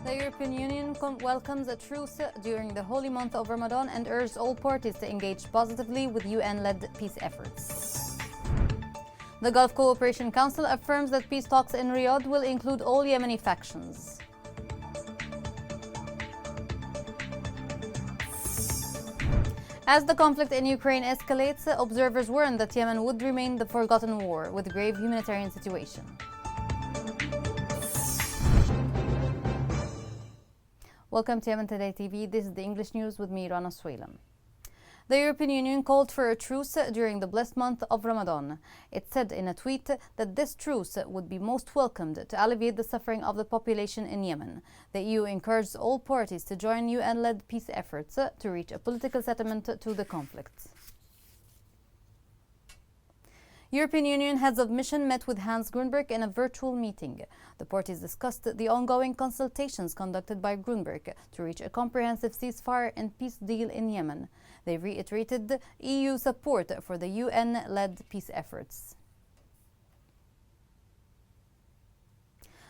The European Union welcomes a truce during the holy month of Ramadan and urged all parties to engage positively with UN-led peace efforts. The Gulf Cooperation Council affirms that peace talks in Riyadh will include all Yemeni factions. As the conflict in Ukraine escalates, observers warn that Yemen would remain the forgotten war with grave humanitarian situation. Welcome to Yemen Today TV. This is the English news with me, Rana Swaylam. The European Union called for a truce during the blessed month of Ramadan. It said in a tweet that this truce would be most welcomed to alleviate the suffering of the population in Yemen. The EU encouraged all parties to join UN-led peace efforts to reach a political settlement to the conflict. European Union heads of mission met with Hans Grunberg in a virtual meeting. The parties discussed the ongoing consultations conducted by Grunberg to reach a comprehensive ceasefire and peace deal in Yemen. They reiterated EU support for the UN-led peace efforts.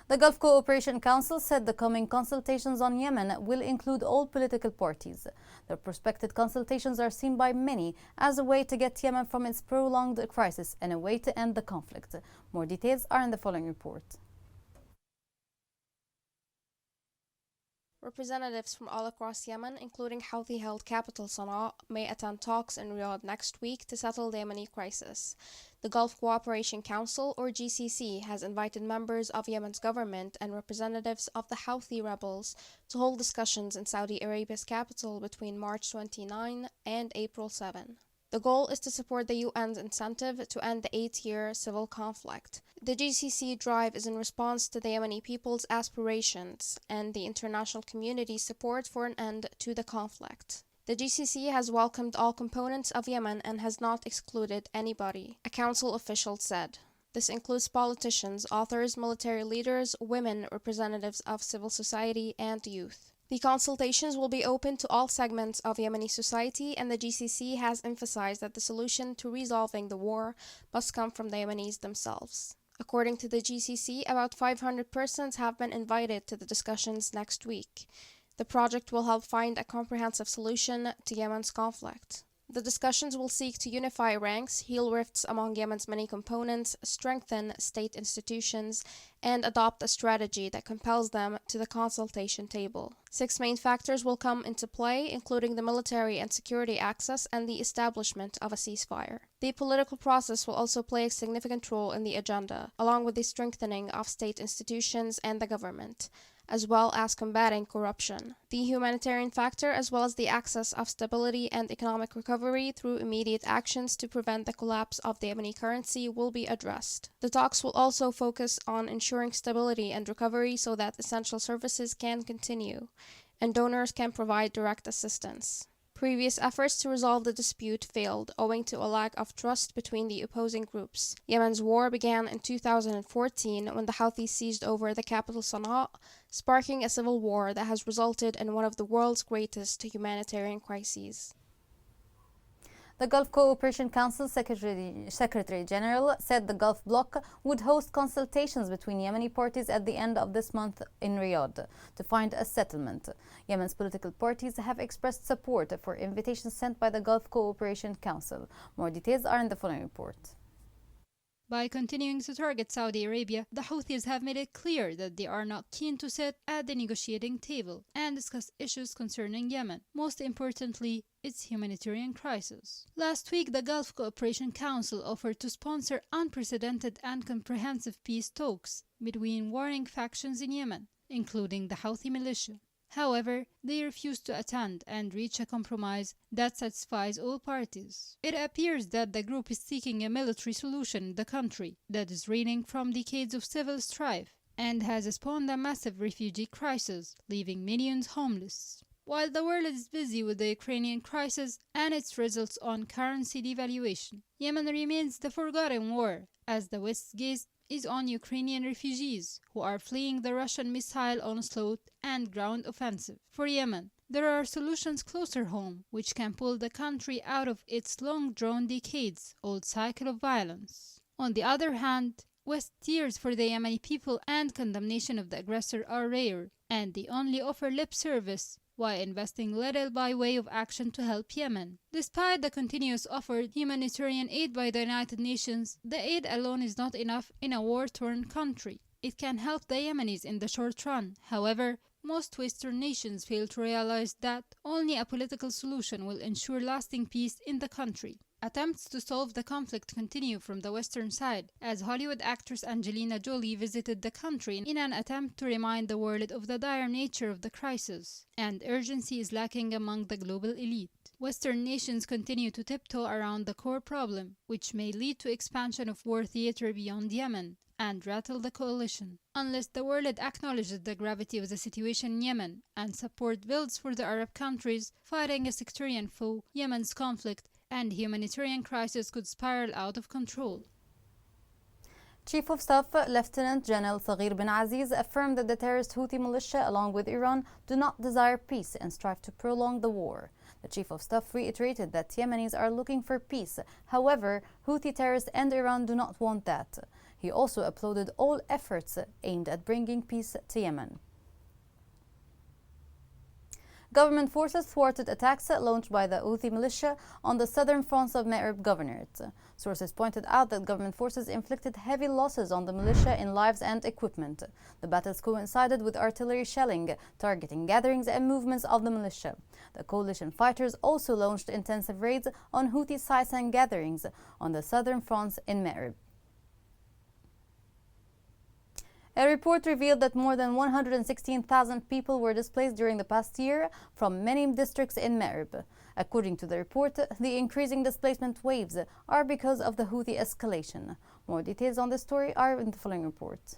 The Gulf Cooperation Council said the coming consultations on Yemen will include all political parties. The prospective consultations are seen by many as a way to get Yemen from its prolonged crisis and a way to end the conflict. More details are in the following report. Representatives from all across Yemen, including Houthi-held capital Sana'a, may attend talks in Riyadh next week to settle the Yemeni crisis. The Gulf Cooperation Council, or GCC, has invited members of Yemen's government and representatives of the Houthi rebels to hold discussions in Saudi Arabia's capital between March 29 and April 7. The goal is to support the UN's incentive to end the 8-year civil conflict. The GCC drive is in response to the Yemeni people's aspirations and the international community's support for an end to the conflict. The GCC has welcomed all components of Yemen and has not excluded anybody, a council official said. This includes politicians, authors, military leaders, women, representatives of civil society, and youth. The consultations will be open to all segments of Yemeni society, and the GCC has emphasized that the solution to resolving the war must come from the Yemenis themselves. According to the GCC, about 500 persons have been invited to the discussions next week. The project will help find a comprehensive solution to Yemen's conflict. The discussions will seek to unify ranks, heal rifts among Yemen's many components, strengthen state institutions, and adopt a strategy that compels them to the consultation table. 6 main factors will come into play, including the military and security access and the establishment of a ceasefire. The political process will also play a significant role in the agenda, along with the strengthening of state institutions and the government, as well as combating corruption. The humanitarian factor, as well as the access of stability and economic recovery through immediate actions to prevent the collapse of the Yemeni currency, will be addressed. The talks will also focus on ensuring stability and recovery so that essential services can continue and donors can provide direct assistance. Previous efforts to resolve the dispute failed owing to a lack of trust between the opposing groups. Yemen's war began in 2014 when the Houthis seized over the capital Sana'a, sparking a civil war that has resulted in one of the world's greatest humanitarian crises. The Gulf Cooperation Council Secretary General said the Gulf bloc would host consultations between Yemeni parties at the end of this month in Riyadh to find a settlement. Yemen's political parties have expressed support for invitations sent by the Gulf Cooperation Council. More details are in the following report. By continuing to target Saudi Arabia, the Houthis have made it clear that they are not keen to sit at the negotiating table and discuss issues concerning Yemen, most importantly, its humanitarian crisis. Last week, the Gulf Cooperation Council offered to sponsor unprecedented and comprehensive peace talks between warring factions in Yemen, including the Houthi militia. However, they refused to attend and reach a compromise that satisfies all parties. It appears that the group is seeking a military solution in the country that is reeling from decades of civil strife and has spawned a massive refugee crisis, leaving millions homeless. While the world is busy with the Ukrainian crisis and its results on currency devaluation, Yemen remains the forgotten war, as the West's gaze is on Ukrainian refugees who are fleeing the Russian missile onslaught and ground offensive. For Yemen, there are solutions closer home which can pull the country out of its long-drawn decades-old cycle of violence. On the other hand, West's tears for the Yemeni people and condemnation of the aggressor are rare, and they only offer lip service while investing little by way of action to help Yemen. Despite the continuous offered humanitarian aid by the United Nations, the aid alone is not enough in a war-torn country. It can help the Yemenis in the short run. However, most Western nations fail to realize that only a political solution will ensure lasting peace in the country. Attempts to solve the conflict continue from the Western side, as Hollywood actress Angelina Jolie visited the country in an attempt to remind the world of the dire nature of the crisis, and urgency is lacking among the global elite. Western nations continue to tiptoe around the core problem, which may lead to expansion of war theater beyond Yemen, and rattle the coalition. Unless the world acknowledges the gravity of the situation in Yemen and support builds for the Arab countries fighting a sectarian foe, Yemen's conflict and humanitarian crisis could spiral out of control. Chief of Staff Lieutenant General Saghir bin Aziz affirmed that the terrorist Houthi militia, along with Iran, do not desire peace and strive to prolong the war. The Chief of Staff reiterated that Yemenis are looking for peace. However, Houthi terrorists and Iran do not want that. He also applauded all efforts aimed at bringing peace to Yemen. Government forces thwarted attacks launched by the Uthi militia on the southern fronts of Ma'rib Governorate. Sources pointed out that government forces inflicted heavy losses on the militia in lives and equipment. The battles coincided with artillery shelling, targeting gatherings and movements of the militia. The coalition fighters also launched intensive raids on Houthi sites and gatherings on the southern fronts in Ma'rib. A report revealed that more than 116,000 people were displaced during the past year from many districts in Ma'rib. According to the report, the increasing displacement waves are because of the Houthi escalation. More details on this story are in the following report.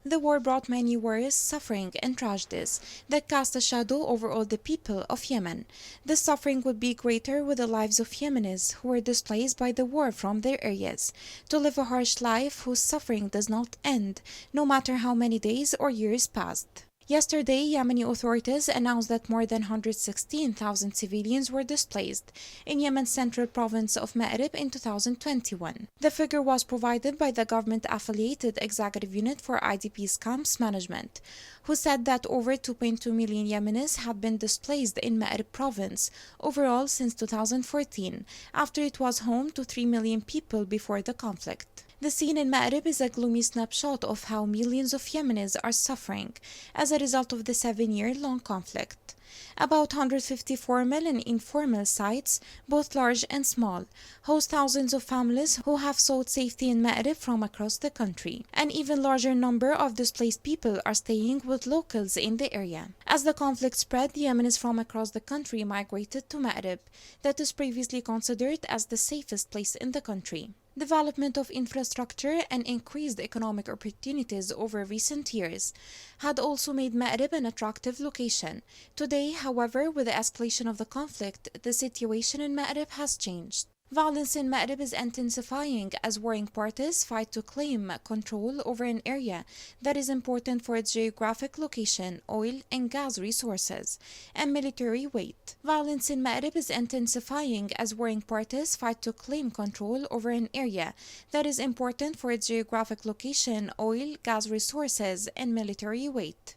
The war brought many worries, suffering and tragedies that cast a shadow over all the people of Yemen. The suffering would be greater with the lives of Yemenis who were displaced by the war from their areas, to live a harsh life whose suffering does not end, no matter how many days or years passed. Yesterday, Yemeni authorities announced that more than 116,000 civilians were displaced in Yemen's central province of Ma'rib in 2021. The figure was provided by the government-affiliated Executive Unit for IDPs Camps Management, who said that over 2.2 million Yemenis had been displaced in Ma'rib province overall since 2014, after it was home to 3 million people before the conflict. The scene in Ma'rib is a gloomy snapshot of how millions of Yemenis are suffering as a result of the 7-year-long conflict. About 154 million informal sites, both large and small, host thousands of families who have sought safety in Ma'rib from across the country. An even larger number of displaced people are staying with locals in the area. As the conflict spread, Yemenis from across the country migrated to Ma'rib, that is previously considered as the safest place in the country. Development of infrastructure and increased economic opportunities over recent years had also made Ma'rib an attractive location. Today, however, with the escalation of the conflict, the situation in Ma'rib has changed. Violence in Ma'rib is intensifying as warring parties fight to claim control over an area that is important for its geographic location, oil and gas resources, and military weight. Violence in Ma'rib is intensifying as warring parties fight to claim control over an area that is important for its geographic location, oil, gas resources, and military weight.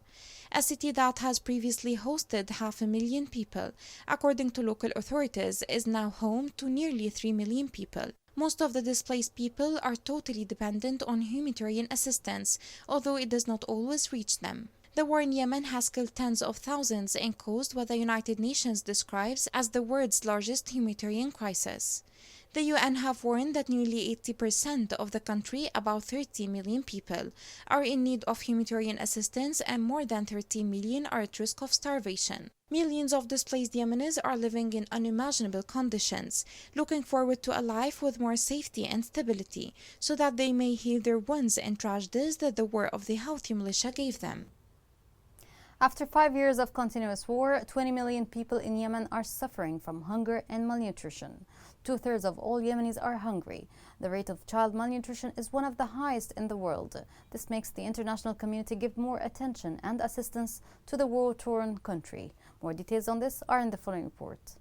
A city that has previously hosted 500,000 people, according to local authorities, is now home to nearly 3 million people. Most of the displaced people are totally dependent on humanitarian assistance, although it does not always reach them. The war in Yemen has killed tens of thousands and caused what the United Nations describes as the world's largest humanitarian crisis. The UN have warned that nearly 80% of the country, about 30 million people, are in need of humanitarian assistance and more than 30 million are at risk of starvation. Millions of displaced Yemenis are living in unimaginable conditions, looking forward to a life with more safety and stability, so that they may heal their wounds and tragedies that the war of the Houthi militia gave them. After 5 years of continuous war, 20 million people in Yemen are suffering from hunger and malnutrition. 2/3 of all Yemenis are hungry. The rate of child malnutrition is one of the highest in the world. This makes the international community give more attention and assistance to the war-torn country. More details on this are in the following report.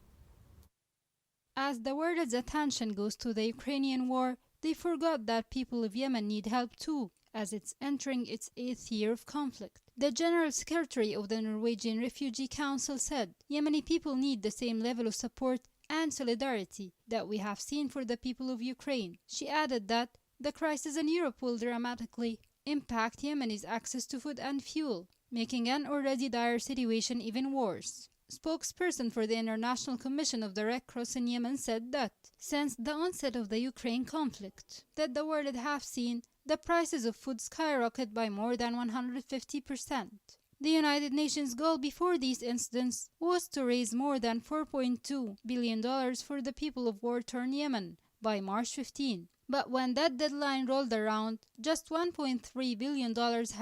As the world's attention goes to the Ukrainian war, they forgot that people of Yemen need help too, as it's entering its 8th year of conflict. The General Secretary of the Norwegian Refugee Council said, Yemeni people need the same level of support and solidarity that we have seen for the people of Ukraine. She added that the crisis in Europe will dramatically impact Yemenis' access to food and fuel, making an already dire situation even worse. Spokesperson for the International Commission of the Red Cross in Yemen said that since the onset of the Ukraine conflict, that the world have seen the prices of food skyrocket by more than 150%. The United Nations goal before these incidents was to raise more than $4.2 billion for the people of war-torn Yemen by March 15. But when that deadline rolled around, just $1.3 billion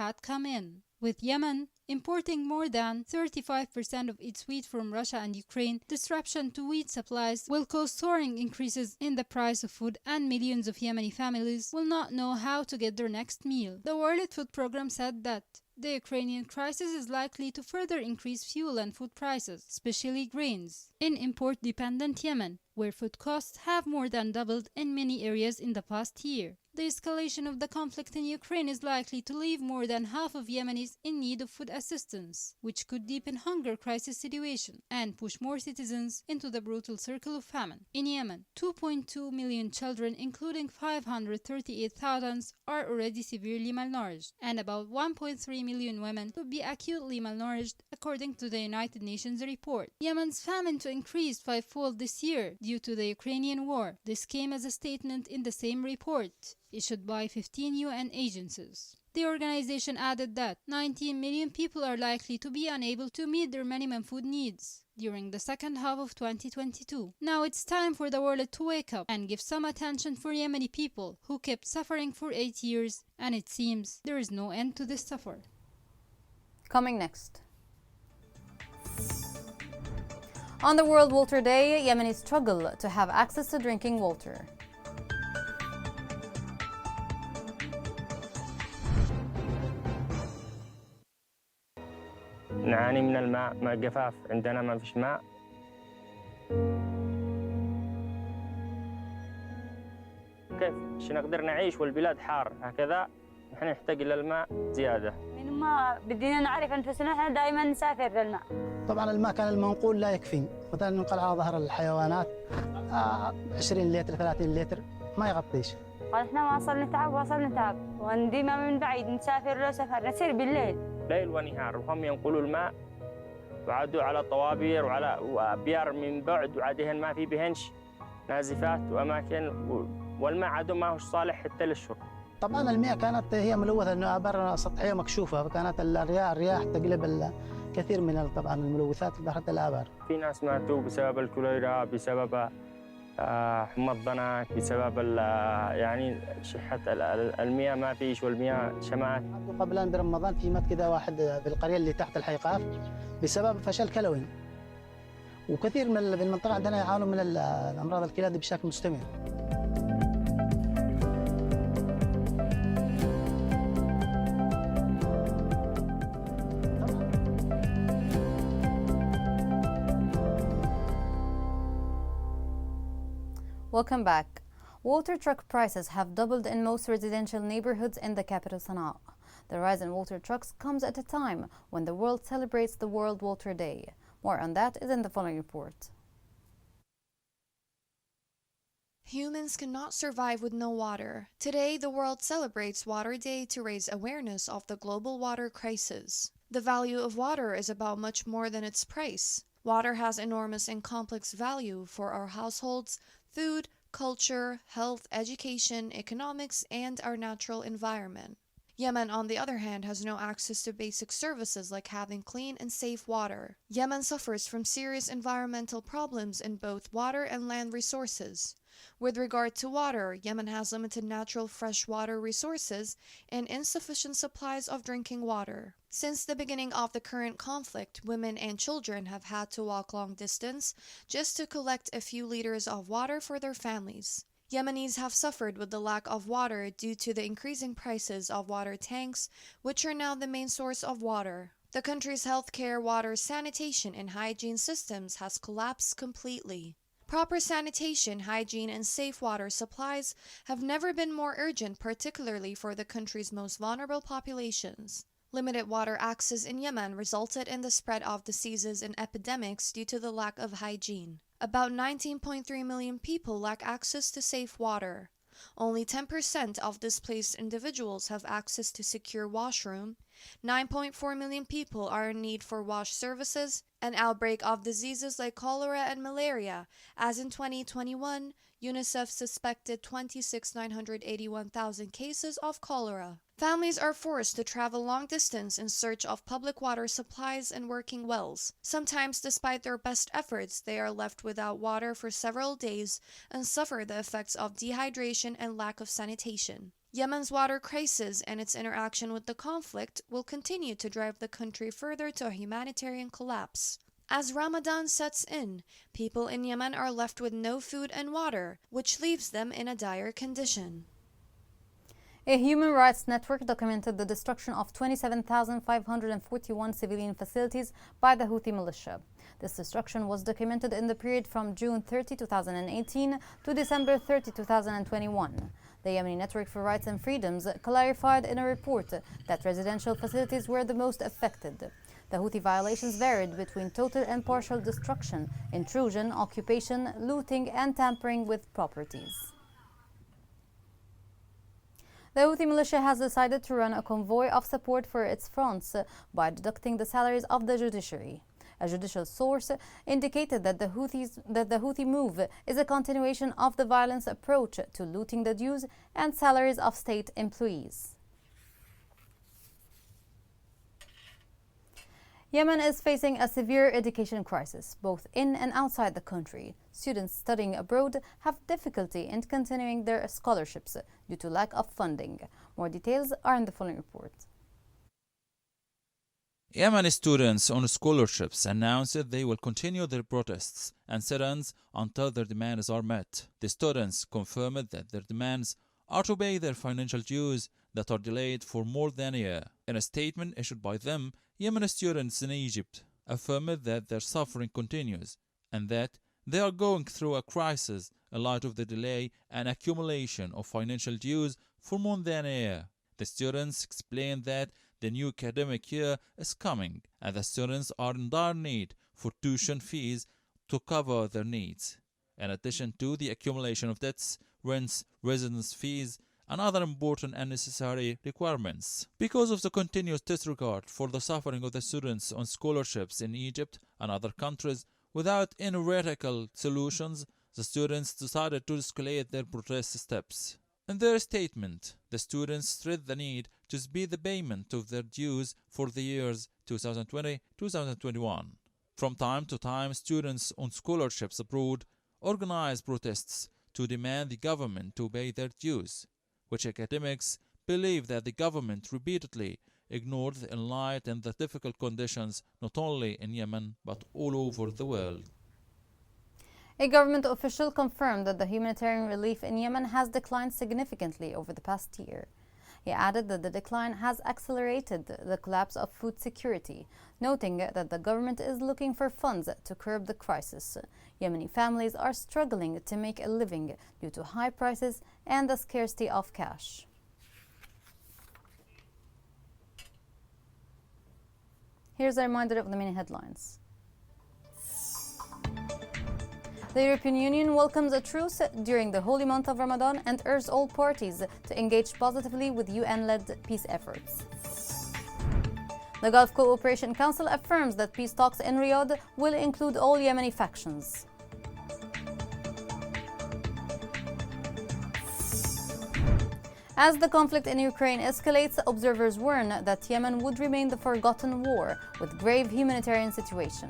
had come in, with Yemen importing more than 35% of its wheat from Russia and Ukraine. Disruption to wheat supplies will cause soaring increases in the price of food, and millions of Yemeni families will not know how to get their next meal. The World Food Programme said that the Ukrainian crisis is likely to further increase fuel and food prices, especially grains, in import-dependent Yemen, where food costs have more than doubled in many areas in the past year. The escalation of the conflict in Ukraine is likely to leave more than half of Yemenis in need of food assistance, which could deepen hunger crisis situation and push more citizens into the brutal circle of famine. In Yemen, 2.2 million children, including 538,000, are already severely malnourished, and about 1.3 million women could be acutely malnourished, according to the United Nations report. Yemen's famine to increase fivefold this year due to the Ukrainian war. This came as a statement in the same report, issued by 15 UN agencies. The organization added that 19 million people are likely to be unable to meet their minimum food needs during the second half of 2022. Now it's time for the world to wake up and give some attention for Yemeni people who kept suffering for 8 years, and it seems there is no end to this suffer. Coming next. On the World Water Day, Yemenis struggle to have access to drinking water. نعاني من الماء مع الجفاف عندنا ما فيش ماء كيف نقدر نعيش والبلاد حار هكذا نحن نحتاج إلى الماء زيادة من ما بدينا نعرف أنفسنا احنا دائما نسافر للماء. طبعا الماء كان المنقول لا يكفي، مثلا ننقل على ظهر الحيوانات 20 لتر 30 لتر ما يغطيش. قال احنا واصل نتعب وديما من بعيد نسافر له سفر نسير بالليل ليل ونهار وهم ينقلوا الماء وعادوا على طوابير وعلى وأبيار من بعد وعادهن ما في بهنش نازفات وأماكن والماء عادوا ما هو صالح حتى للشرب. طبعا المياه كانت هي ملوثة لأنه آبار سطحية مكشوفة، فكانت الرياح تقلب كثير من طبعا الملوثات بحر الآبار. في ناس ماتوا بسبب الكوليرا، بسبب حمى الضنك، بسبب يعني شحة المياه ما فيش والمياه شمات. قبل برمضان في مات كذا واحد بالقرية اللي تحت الحيقاف بسبب فشل كلوي، وكثير من المنطقة عندنا يعانوا من الأمراض الكلى بشكل مستمر. Welcome back. Water truck prices have doubled in most residential neighborhoods in the capital Sana'a. The rise in water trucks comes at a time when the world celebrates the World Water Day. More on that is in the following report. Humans cannot survive with no water. Today, the world celebrates Water Day to raise awareness of the global water crisis. The value of water is about much more than its price. Water has enormous and complex value for our households, food, culture, health, education, economics, and our natural environment. Yemen, on the other hand, has no access to basic services like having clean and safe water. Yemen suffers from serious environmental problems in both water and land resources. With regard to water, Yemen has limited natural freshwater resources and insufficient supplies of drinking water. Since the beginning of the current conflict, women and children have had to walk long distance just to collect a few liters of water for their families. Yemenis have suffered with the lack of water due to the increasing prices of water tanks, which are now the main source of water. The country's healthcare, water, sanitation, and hygiene systems has collapsed completely. Proper sanitation, hygiene, and safe water supplies have never been more urgent, particularly for the country's most vulnerable populations. Limited water access in Yemen resulted in the spread of diseases and epidemics due to the lack of hygiene. About 19.3 million people lack access to safe water. Only 10% of displaced individuals have access to secure washroom. 9.4 million people are in need for wash services. An outbreak of diseases like cholera and malaria, as in 2021, UNICEF suspected 26,981,000 cases of cholera. Families are forced to travel long distance in search of public water supplies and working wells. Sometimes, despite their best efforts, they are left without water for several days and suffer the effects of dehydration and lack of sanitation. Yemen's water crisis and its interaction with the conflict will continue to drive the country further to a humanitarian collapse. As Ramadan sets in, people in Yemen are left with no food and water, which leaves them in a dire condition. A human rights network documented the destruction of 27,541 civilian facilities by the Houthi militia. This destruction was documented in the period from June 30, 2018 to December 30, 2021. The Yemeni Network for Rights and Freedoms clarified in a report that residential facilities were the most affected. The Houthi violations varied between total and partial destruction, intrusion, occupation, looting, and tampering with properties. The Houthi militia has decided to run a convoy of support for its fronts by deducting the salaries of the judiciary. A judicial source indicated that the Houthi move is a continuation of the violence approach to looting the dues and salaries of state employees. Yemen is facing a severe education crisis, both in and outside the country. Students studying abroad have difficulty in continuing their scholarships due to lack of funding. More details are in the following report. Yemeni students on scholarships announced that they will continue their protests and sit-ins until their demands are met. The students confirmed that their demands are to pay their financial dues that are delayed for more than a year. In a statement issued by them, Yemeni students in Egypt affirmed that their suffering continues and that they are going through a crisis in light of the delay and accumulation of financial dues for more than a year. The students explained that the new academic year is coming and the students are in dire need for tuition fees to cover their needs, in addition to the accumulation of debts, rents, residence fees, and other important and necessary requirements. Because of the continuous disregard for the suffering of the students on scholarships in Egypt and other countries, without any radical solutions, the students decided to escalate their protest steps. In their statement, the students stressed the need to speed the payment of their dues for the years 2020-2021. From time to time, students on scholarships abroad organize protests to demand the government to pay their dues, which academics believe that the government repeatedly ignored in light and the difficult conditions not only in Yemen but all over the world. A government official confirmed that the humanitarian relief in Yemen has declined significantly over the past year. He added that the decline has accelerated the collapse of food security, noting that the government is looking for funds to curb the crisis. Yemeni families are struggling to make a living due to high prices and the scarcity of cash. Here's a reminder of the main headlines. The European Union welcomes a truce during the holy month of Ramadan and urges all parties to engage positively with UN-led peace efforts. The Gulf Cooperation Council affirms that peace talks in Riyadh will include all Yemeni factions. As the conflict in Ukraine escalates, observers warn that Yemen would remain the forgotten war with grave humanitarian situation.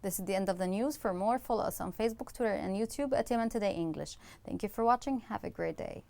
This is the end of the news. For more, follow us on Facebook, Twitter, and YouTube at Yemen Today English. Thank you for watching. Have a great day.